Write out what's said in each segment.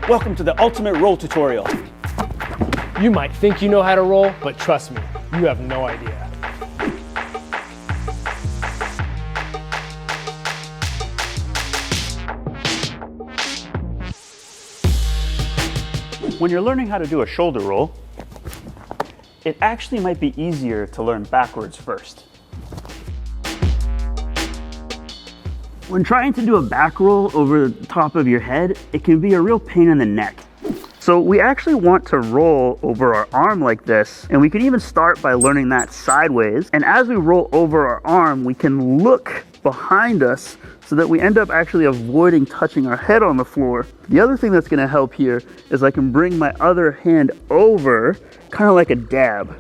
Welcome to the ultimate roll tutorial. You might think you know how to roll, but trust me, you have no idea. When you're learning how to do a shoulder roll, it actually might be easier to learn backwards first. When trying to do a back roll over the top of your head, it can be a real pain in the neck. So we actually want to roll over our arm like this, and we can even start by learning that sideways. And as we roll over our arm, we can look behind us so that we end up actually avoiding touching our head on the floor. The other thing that's gonna help here is I can bring my other hand over, kind of like a dab.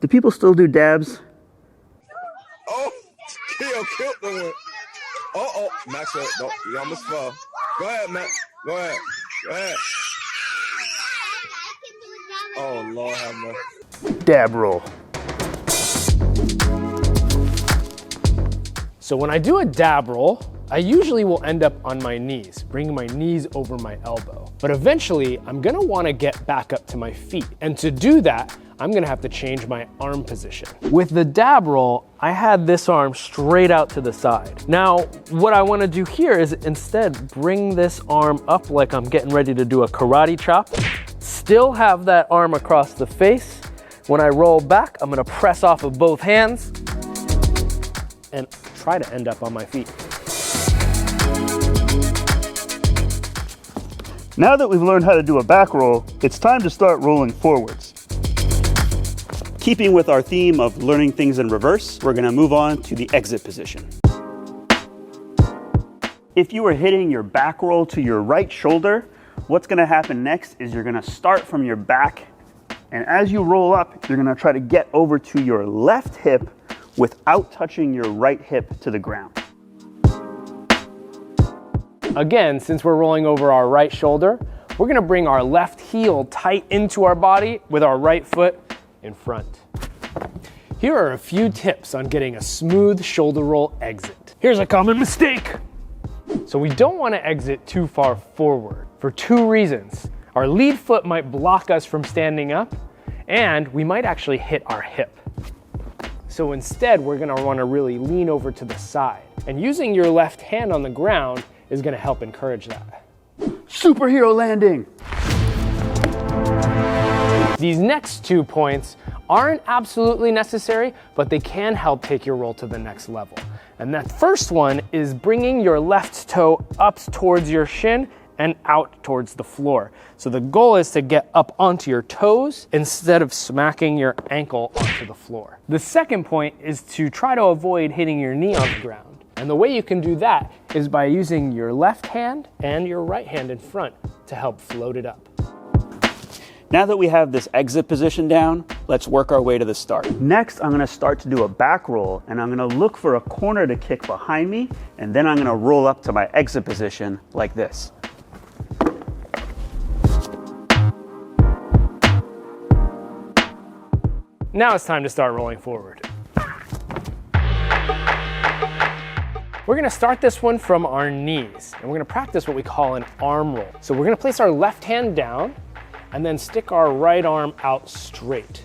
Do people still do dabs? Oh, killed the one. Uh-oh, Max, you almost fell. Go ahead, Max. Go ahead. Go ahead. Oh, Lord have mercy. Dab roll. So when I do a dab roll, I usually will end up on my knees, bringing my knees over my elbow. But eventually, I'm gonna wanna get back up to my feet. And to do that, I'm gonna have to change my arm position. With the dab roll, I had this arm straight out to the side. Now, what I wanna do here is instead bring this arm up like I'm getting ready to do a karate chop. Still have that arm across the face. When I roll back, I'm gonna press off of both hands and try to end up on my feet. Now that we've learned how to do a back roll, it's time to start rolling forwards. Keeping with our theme of learning things in reverse, we're gonna move on to the exit position. If you are hitting your back roll to your right shoulder, what's gonna happen next is you're gonna start from your back, and as you roll up, you're gonna try to get over to your left hip without touching your right hip to the ground. Again, since we're rolling over our right shoulder, we're gonna bring our left heel tight into our body with our right foot in front. Here are a few tips on getting a smooth shoulder roll exit. Here's a common mistake. So we don't want to exit too far forward for two reasons. Our lead foot might block us from standing up, and we might actually hit our hip. So instead, we're gonna wanna really lean over to the side. And using your left hand on the ground is gonna help encourage that. Superhero landing. These next 2 points aren't absolutely necessary, but they can help take your roll to the next level. And that first one is bringing your left toe up towards your shin and out towards the floor. So the goal is to get up onto your toes instead of smacking your ankle onto the floor. The second point is to try to avoid hitting your knee on the ground. And the way you can do that is by using your left hand and your right hand in front to help float it up. Now that we have this exit position down, let's work our way to the start. Next, I'm gonna start to do a back roll, and I'm gonna look for a corner to kick behind me, and then I'm gonna roll up to my exit position like this. Now it's time to start rolling forward. We're gonna start this one from our knees, and we're gonna practice what we call an arm roll. So we're gonna place our left hand down, and then stick our right arm out straight.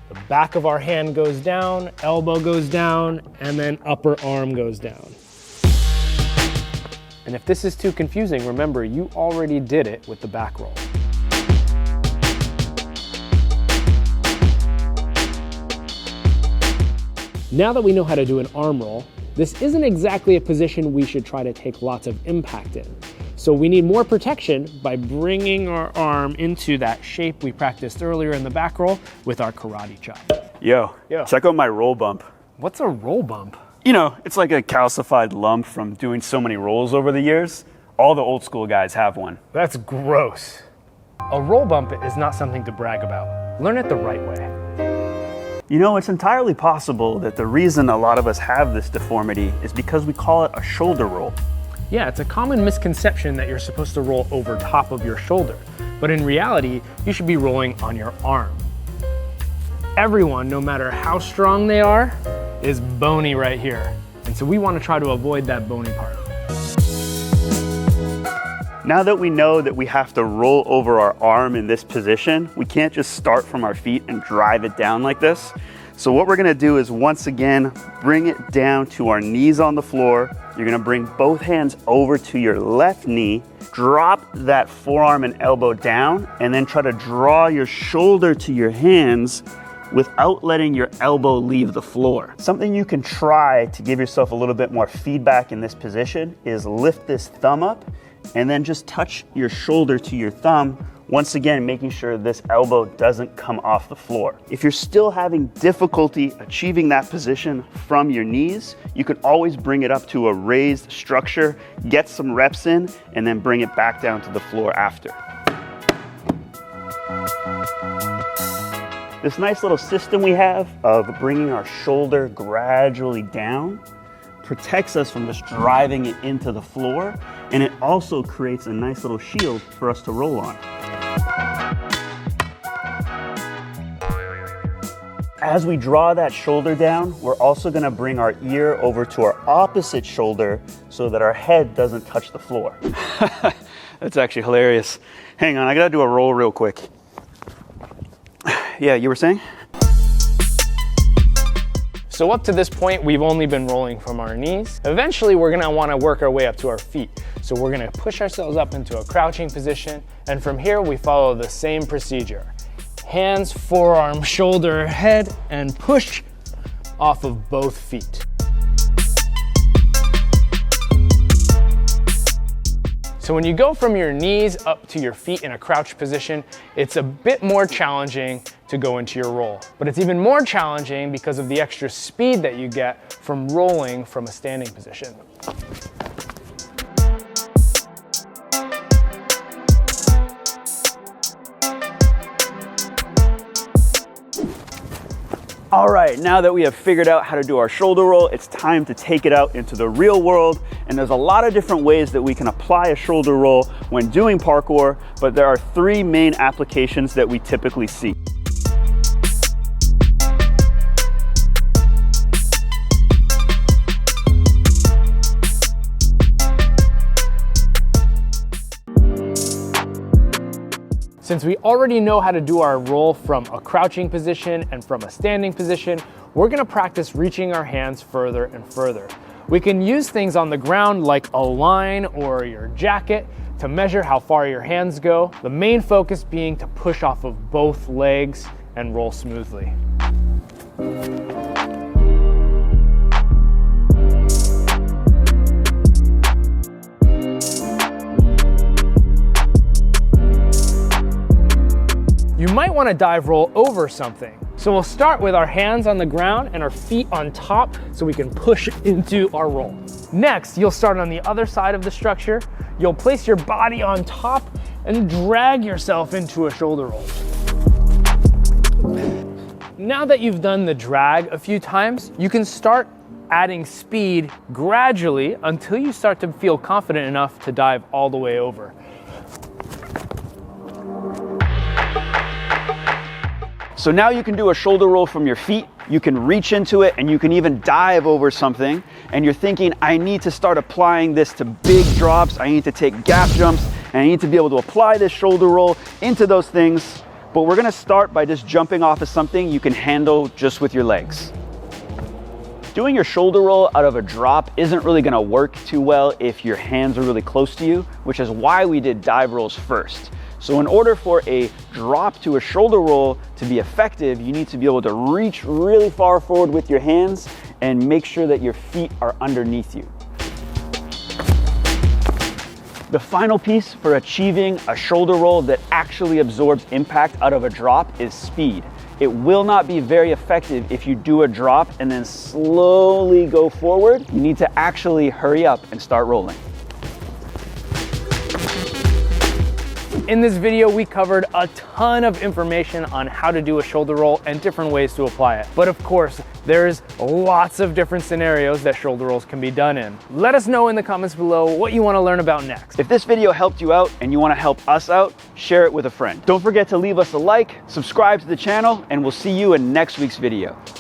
The back of our hand goes down, elbow goes down, and then upper arm goes down. And if this is too confusing, remember, you already did it with the back roll. Now that we know how to do an arm roll, this isn't exactly a position we should try to take lots of impact in. So we need more protection by bringing our arm into that shape we practiced earlier in the back roll with our karate chop. Yo, check out my roll bump. What's a roll bump? You know, it's like a calcified lump from doing so many rolls over the years. All the old school guys have one. That's gross. A roll bump is not something to brag about. Learn it the right way. You know, it's entirely possible that the reason a lot of us have this deformity is because we call it a shoulder roll. Yeah, it's a common misconception that you're supposed to roll over top of your shoulder, but in reality, you should be rolling on your arm. Everyone, no matter how strong they are, is bony right here. And so we want to try to avoid that bony part. Now that we know that we have to roll over our arm in this position, we can't just start from our feet and drive it down like this. So what we're gonna do is once again, bring it down to our knees on the floor. You're gonna bring both hands over to your left knee, drop that forearm and elbow down, and then try to draw your shoulder to your hands without letting your elbow leave the floor. Something you can try to give yourself a little bit more feedback in this position is lift this thumb up and then just touch your shoulder to your thumb, once again making sure this elbow doesn't come off the floor. If you're still having difficulty achieving that position from your knees, you can always bring it up to a raised structure, get some reps in, and then bring it back down to the floor after. This nice little system we have of bringing our shoulder gradually down protects us from just driving it into the floor, and it also creates a nice little shield for us to roll on. As we draw that shoulder down, we're also gonna bring our ear over to our opposite shoulder so that our head doesn't touch the floor. That's actually hilarious. Hang on, I gotta do a roll real quick. Yeah, you were saying? So up to this point, we've only been rolling from our knees. Eventually, we're gonna wanna work our way up to our feet. So we're gonna push ourselves up into a crouching position, and from here, we follow the same procedure. Hands, forearm, shoulder, head, and push off of both feet. So when you go from your knees up to your feet in a crouch position, it's a bit more challenging to go into your roll. But it's even more challenging because of the extra speed that you get from rolling from a standing position. All right, now that we have figured out how to do our shoulder roll, it's time to take it out into the real world. And there's a lot of different ways that we can apply a shoulder roll when doing parkour, but there are 3 main applications that we typically see. Since we already know how to do our roll from a crouching position and from a standing position, we're gonna practice reaching our hands further and further. We can use things on the ground like a line or your jacket to measure how far your hands go, the main focus being to push off of both legs and roll smoothly. You might want to dive roll over something. So we'll start with our hands on the ground and our feet on top so we can push into our roll. Next, you'll start on the other side of the structure. You'll place your body on top and drag yourself into a shoulder roll. Now that you've done the drag a few times, you can start adding speed gradually until you start to feel confident enough to dive all the way over. So now you can do a shoulder roll from your feet, you can reach into it, and you can even dive over something. And you're thinking, I need to start applying this to big drops, I need to take gap jumps, and I need to be able to apply this shoulder roll into those things. But we're gonna start by just jumping off of something you can handle just with your legs. Doing your shoulder roll out of a drop isn't really gonna work too well if your hands are really close to you, which is why we did dive rolls first. So in order for a drop to a shoulder roll to be effective, you need to be able to reach really far forward with your hands and make sure that your feet are underneath you. The final piece for achieving a shoulder roll that actually absorbs impact out of a drop is speed. It will not be very effective if you do a drop and then slowly go forward. You need to actually hurry up and start rolling. In this video, we covered a ton of information on how to do a shoulder roll and different ways to apply it. But of course, there's lots of different scenarios that shoulder rolls can be done in. Let us know in the comments below what you want to learn about next. If this video helped you out and you want to help us out, share it with a friend. Don't forget to leave us a like, subscribe to the channel, and we'll see you in next week's video.